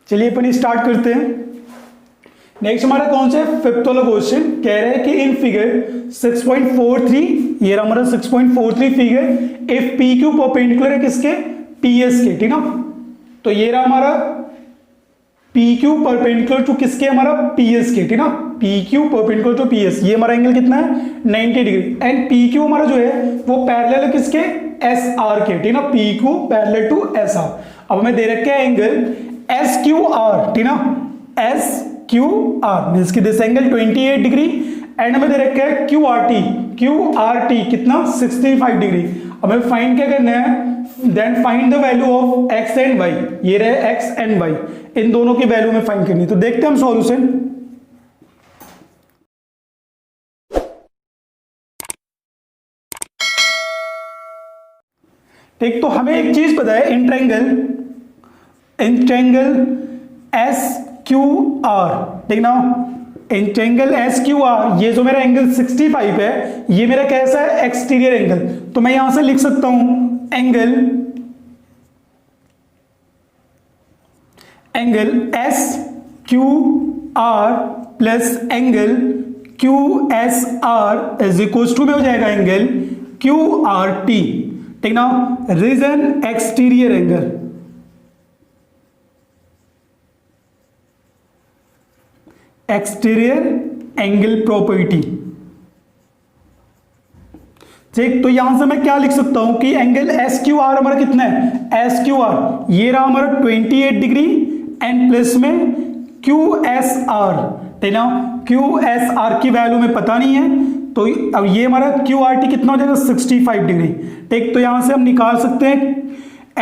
चलिए अपन स्टार्ट करते हैं। नेक्स्ट हमारा कौन सा है, फिफ्थ वाला क्वेश्चन कह रहा है कि इन फिगर 6.43 ये हमारा 6.43 figure if P Q perpendicular है किसके, पीएस के, ठीक ना। तो ये रहा हमारा पी क्यू परपेंडिकुलर टू किसके, हमारा पीएस के, ठीक ना। P Q perpendicular to PS, ये हमारा एंगल कितना है 90 डिग्री। एंड पी क्यू हमारा जो है वो पैरेलल है किसके, एस आर के, ठीक ना। P Q parallel to S R. अब हमें दे रखा है एंगल एस क्यू आर, ठीक ना। एस क्यू आर मीन्स की दिस एंगल 28 डिग्री। एंड हमें दे रखा है क्यू आर टी कितना 65 डिग्री। अब हमें फाइंड क्या करना है, then find the value of x and y. ये रहे एक्स एंड वाई, इन दोनों की वैल्यू में फाइंड करनी है। तो देखते हैं हम सॉल्यूशन। ठीक, तो हमें एक चीज पता है, in triangle S Q R, ठीक ना। In triangle S Q are, ये जो मेरा एंगल 65 है, ये मेरा कैसा है, एक्सटीरियर एंगल। तो मैं यहां से लिख सकता हूं angle S Q R plus angle Q S R is equal to में हो जाएगा एंगल क्यू आर टी, ठीक ना। Reason exterior angle, exterior angle property. ठीक, तो यहां से मैं क्या लिख सकता हूं कि एंगल एस क्यू आर हमारा कितना है, एस क्यू आर ये रहा हमारा 28 डिग्री एंड प्लस में क्यू एस आर, ठीक ना। क्यू एस आर की वैल्यू में पता नहीं है, तो अब ये हमारा क्यू आर टी कितना हो जाएगा 65 डिग्री। ठीक, तो यहां से हम निकाल सकते हैं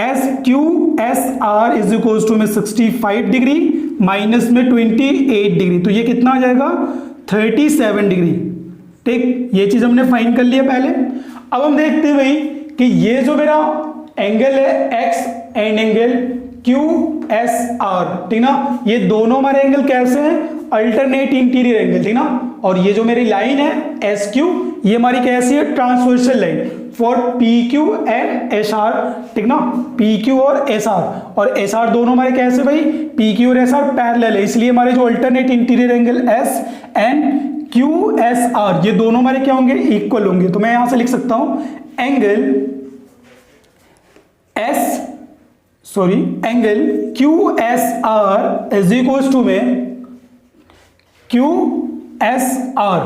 S Q S R is equal to में 65 डिग्री माइनस में 28 डिग्री, तो ये कितना आ जाएगा 37 डिग्री। ठीक, ये चीज हमने फाइंड कर लिया पहले। अब हम देखते हैं भाई कि ये जो मेरा एंगल है x and angle Q S R, ठीक ना, ये दोनों हमारे एंगल कैसे हैं, अल्टरनेट इंटीरियर एंगल, ठीक ना। और ये जो मेरी लाइन है एस क्यू, ये हमारी कैसी है, transversal line for P Q and S R, ठीक ना। पी क्यू और एस आर, और एस आर दोनों हमारे कैसे भाई, पी क्यू और एस आर पैरेलल है, इसलिए हमारे जो alternate interior angle S and Q S are ये दोनों हमारे क्या होंगे, इक्वल होंगे। तो मैं यहां से लिख सकता हूं angle Q S R is equal to में क्यू एस आर,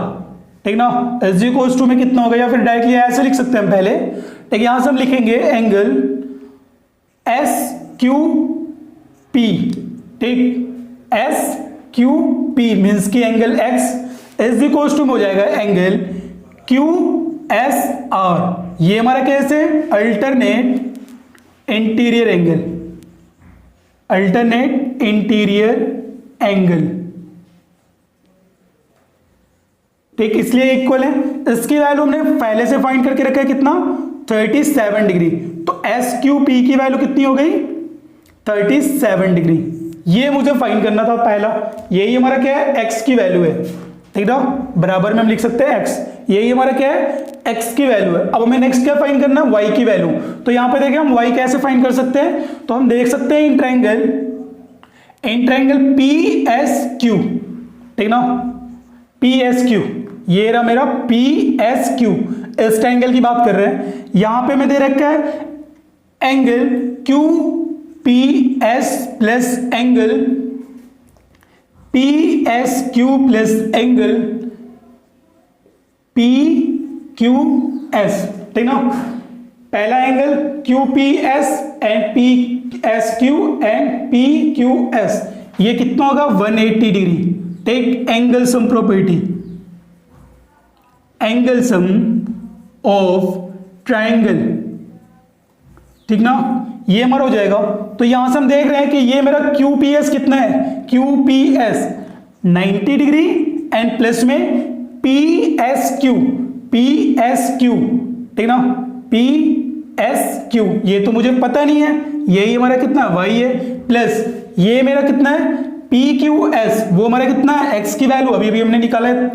ठीक ना, इज इक्वल टू में कितना होगा, या फिर डायरेक्टली ऐसे लिख सकते हैं हम पहले। ठीक, यहां से हम लिखेंगे एंगल एस क्यू पी, ठीक, एस क्यू पी मीन्स की angle x is equal to में हो जाएगा एंगल क्यू एस आर, ये हमारा कैसे alternate interior angle, alternate interior angle. ठीक, इसलिए इक्वल है। इसकी वैल्यू हमने पहले से फाइंड करके रखा है कितना 37 डिग्री। तो एस क्यू पी की वैल्यू कितनी हो गई 37 डिग्री। ये मुझे फाइंड करना था पहला, यही हमारा क्या है एक्स की वैल्यू है, ठीक ना। बराबर में हम लिख सकते हैं एक्स, यही हमारा क्या है एक्स की वैल्यू है। अब हमें नेक्स्ट क्या फाइंड करना है, वाई की वैल्यू। तो यहां पे देखिए हम वाई कैसे फाइंड कर सकते हैं, तो हम देख सकते हैं in triangle P S Q, ठीक ना, पी एस क्यू, ये रहा मेरा पी एस क्यू, इस ट्रायंगल की बात कर रहे हैं। यहां पे मैं दे रखा है angle Q P S plus angle P S Q plus angle P Q S, ठीक ना। पहला angle Q P S and P S Q and P Q S, ये कितना होगा 180 degree. Take angle sum property, angle sum of triangle, ठीक ना, ये हमारा हो जाएगा। तो यहां से हम देख रहे हैं कि ये मेरा क्यू पी एस कितना है, Q P S 90 degree and plus में पी एस क्यू, ठीक ना, पी एस क्यू, ये तो मुझे पता नहीं है, यही हमारा कितना वाई है, प्लस ये मेरा कितना है पी क्यू एस, वो हमारा कितना है एक्स की वैल्यू अभी भी हमने निकाला है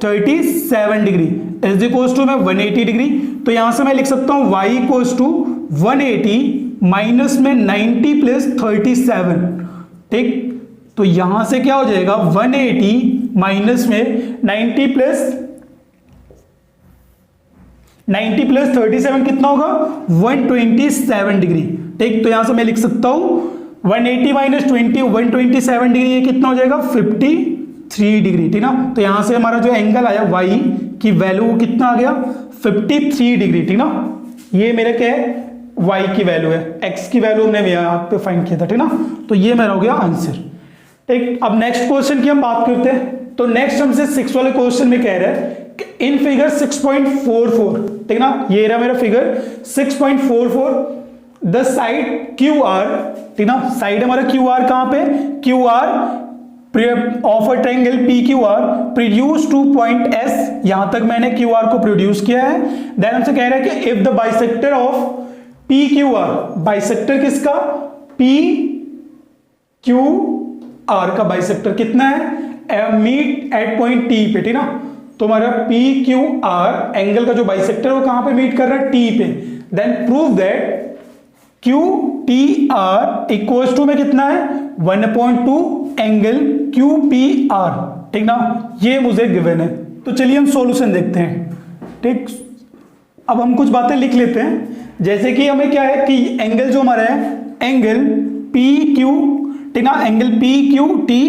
37 डिग्री इज इक्वल टू में 180 डिग्री। तो यहां से मैं लिख सकता हूं y इक्वल टू 180 माइनस में 90 प्लस 37, ठीक। तो यहां से क्या हो जाएगा 180 माइनस में 90 प्लस 37 कितना होगा 127 डिग्री। ठीक, तो यहां से मैं लिख सकता हूं 180 माइनस 20 127 डिग्री, ये कितना हो जाएगा 53 डिग्री। ठीक ना, तो यहां से हमारा जो एंगल आया y की वैल्यू कितना आ गया 53 डिग्री। ठीक ना, ये मेरा क्या है y की वैल्यू है, x की वैल्यू हमने यहाँ पे फाइंड किया था। ठीक ना, तो ये मेरा हो गया आंसर। ठीक, अब नेक्स्ट क्वेश्चन की हम बात करते हैं। तो नेक्स्ट हमसे 6 वाले क्वेश्चन में कह रहा है कि इन फिगर 6.44, ठीक ना, ये रहा मेरा figure 6.44, the side Q R, ठीक ना, साइड हमारा क्यू आर कहां पे, Q R of a triangle P Q are produce two point S, यहां तक मैंने क्यू आर को प्रोड्यूस किया है। देन हमसे कह रहा है कि if the bisector of P Q are, bisector किसका, पी क्यू आर का बाइसेक्टर कितना है, मीट एट पॉइंट टी पे। ठीक ना, तो हमारा पी क्यू आर एंगल का जो बाइसेक्टर वो कहां पे मीट कर रहा है, टी पे। Then prove that Q T R equals to में कितना है 1/2 एंगल क्यू पी आर। ठीक ना, ये मुझे गिवन है। तो चलिए हम सॉल्यूशन देखते हैं। ठीक, अब हम कुछ बातें लिख लेते हैं, जैसे कि हमें क्या है कि एंगल जो हमारा है एंगल पी क्यू, ठीक ना, angle P Q T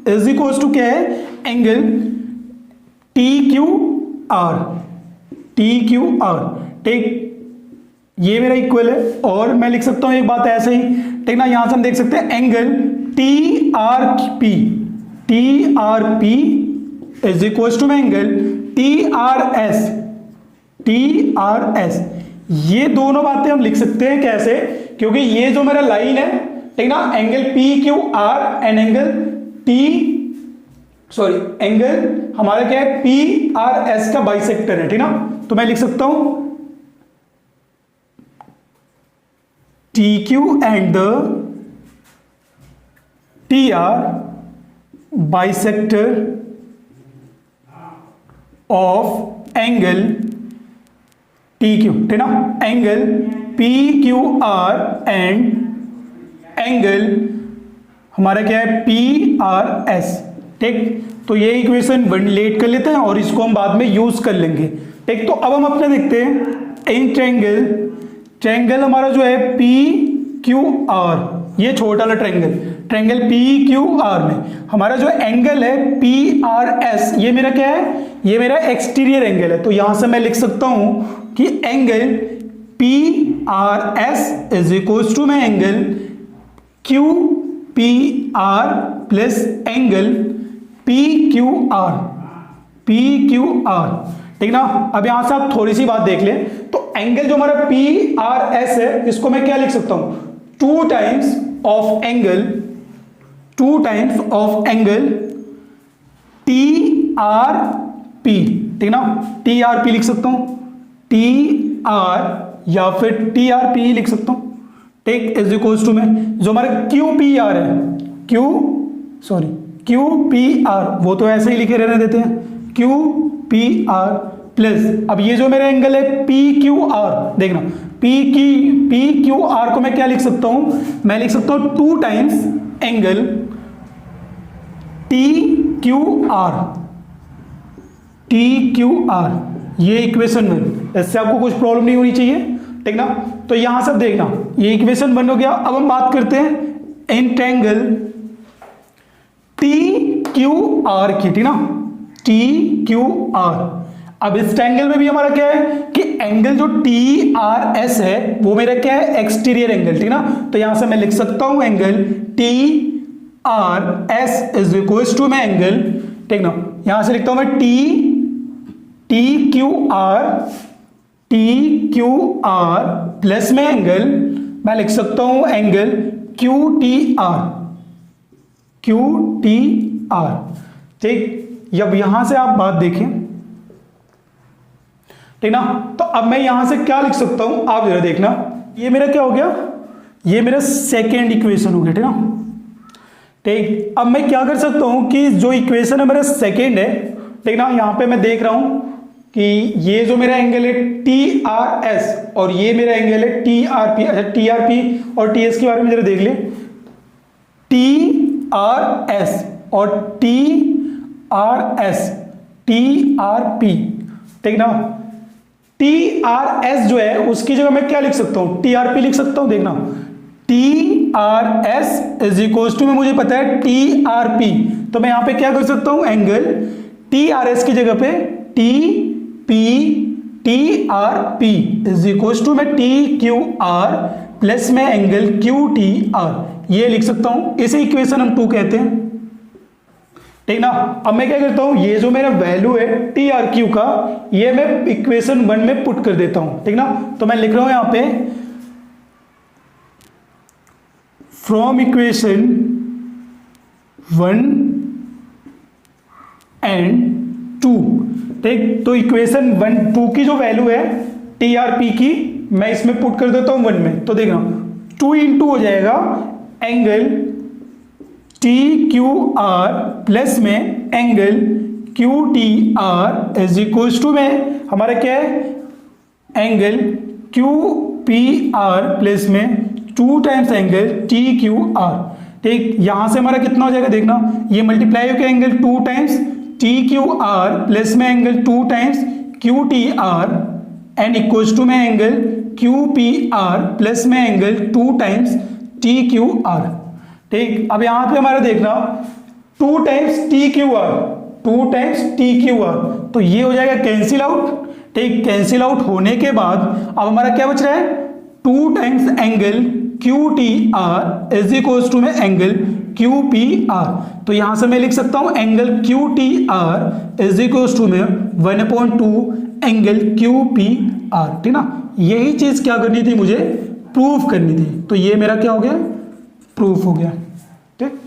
is equals to क्या है angle T Q R, T Q R. ठीक, ये मेरा इक्वल है। और मैं लिख सकता हूं एक बात ऐसे ही, ठीक ना, यहां से हम देख सकते हैं angle T R P, T R P is equals to में angle T R S, T R S. ये दोनों बातें हम लिख सकते हैं कैसे, क्योंकि ये जो मेरा लाइन है, ठीक ना, angle P Q are and angle angle हमारा क्या है पी आर एस का बाइसेक्टर है। ठीक ना, तो मैं लिख सकता हूं T Q and the T R bisector of angle T Q, ठीक ना, angle P Q are and angle हमारा क्या है पी आर एस। ठीक, तो ये इक्वेशन लेट कर लेते हैं और इसको हम बाद में यूज कर लेंगे। ठीक, तो अब हम अपने देखते हैं इन ट्रायंगल हमारा जो है पी क्यू आर, ये छोटा वाला ट्रायंगल पी क्यू आर में हमारा जो एंगल है पी आर एस, ये मेरा क्या है, ये मेरा एक्सटीरियर एंगल है। तो यहां से मैं लिख सकता हूं कि angle P R S is equals to में angle Q P R plus angle P Q R, P Q R. ठीक ना, अब यहां से आप थोड़ी सी बात देख लें, तो एंगल जो हमारा पी आर एस है इसको मैं क्या लिख सकता हूं, 2 times of angle T R P. ठीक ना, टी आर पी लिख सकता हूं, टी आर या फिर टी आर पी लिख सकता हूं। ठीक, इज इक्वल्स टू में जो हमारा क्यू पी आर है, क्यू पी आर वो तो ऐसे ही लिखे रहने देते हैं, क्यू पी आर प्लस, अब ये जो मेरा एंगल है पी क्यू आर, देखना पी क्यू आर को मैं क्या लिख सकता हूं, मैं लिख सकता हूं 2 times angle T Q are, ये इक्वेशन 1। इससे आपको कुछ प्रॉब्लम नहीं होनी चाहिए। ठीक ना, तो यहां से देखना ये इक्वेशन 1 हो गया। अब हम बात करते हैं in triangle T Q are की। ठीक ना, टी क्यू आर। अब इस ट्रायंगल में भी हमारा क्या है कि एंगल जो टी आर एस है वो मेरा क्या है एक्सटीरियर एंगल। ठीक ना, तो यहां से मैं लिख सकता हूं angle T R S is equals to में एंगल, ठीक ना, यहां से लिखता हूं मैं टी क्यू आर प्लस में एंगल मैं लिख सकता हूं एंगल क्यू टी आर। ठीक, अब यहां से आप बात देखें, ठीक ना, तो अब मैं यहां से क्या लिख सकता हूं आप जरा देखना, ये मेरा क्या हो गया, ये मेरा सेकेंड इक्वेशन हो गया। ठीक ना, ठीक, अब मैं क्या कर सकता हूं कि जो इक्वेशन है मेरा सेकेंड है, ठीक ना, यहां पे मैं देख रहा हूं कि ये जो मेरा एंगल है टी आर एस और ये मेरा एंगल है टी आर पी। अच्छा, टी आर पी और टी एस के बारे में जरा देख ले, टी आर एस और T R S, T R P, ठीक ना। टी आर एस जो है उसकी जगह मैं क्या लिख सकता हूं, टी आर पी लिख सकता हूं। देखना, T R S is equal to में मुझे पता है टी आर पी, तो मैं यहां पे क्या कर सकता हूं, एंगल टी आर एस की जगह पे T P T R P is equal to में टी क्यू आर प्लस में एंगल क्यू टी आर, ये लिख सकता हूं। इसे इक्वेशन हम 2 कहते हैं, ठीक ना। अब मैं क्या करता हूं, ये जो मेरा वैल्यू है टी आर क्यू का, ये मैं इक्वेशन 1 में पुट कर देता हूं, ठीक ना। तो मैं लिख रहा हूं यहां पे फ्रॉम इक्वेशन 1 एंड 2, ठीक। तो इक्वेशन 1 2 की जो वैल्यू है टी आर पी की, मैं इसमें पुट कर देता हूं 1 में। तो देखना 2 इंटू हो जाएगा angle T Q R plus में angle Q T R is equal to में हमारा क्या है, angle Q P R plus में 2 times angle T Q R, ठीक। यहां से हमारा कितना हो जाएगा, देखना ये मल्टीप्लाई होकर angle 2 times T Q R plus में angle 2 times Q T R and equal to में angle Q P R plus में angle 2 times T Q R, ठीक। अब यहां पे हमारा देखना 2 times T Q R, 2 times T Q R, तो ये हो जाएगा कैंसिल आउट, ठीक। कैंसिल आउट होने के बाद अब हमारा क्या बच रहा है, 2 times angle Q T R is equal to में एंगल क्यू पी आर। तो यहां से मैं लिख सकता हूं angle Q T R is equal to में 1/2 एंगल क्यू पी आर, ठीक ना। यही चीज क्या करनी थी, मुझे प्रूफ करनी थी। तो ये मेरा क्या हो गया, प्रूफ हो गया, ठीक।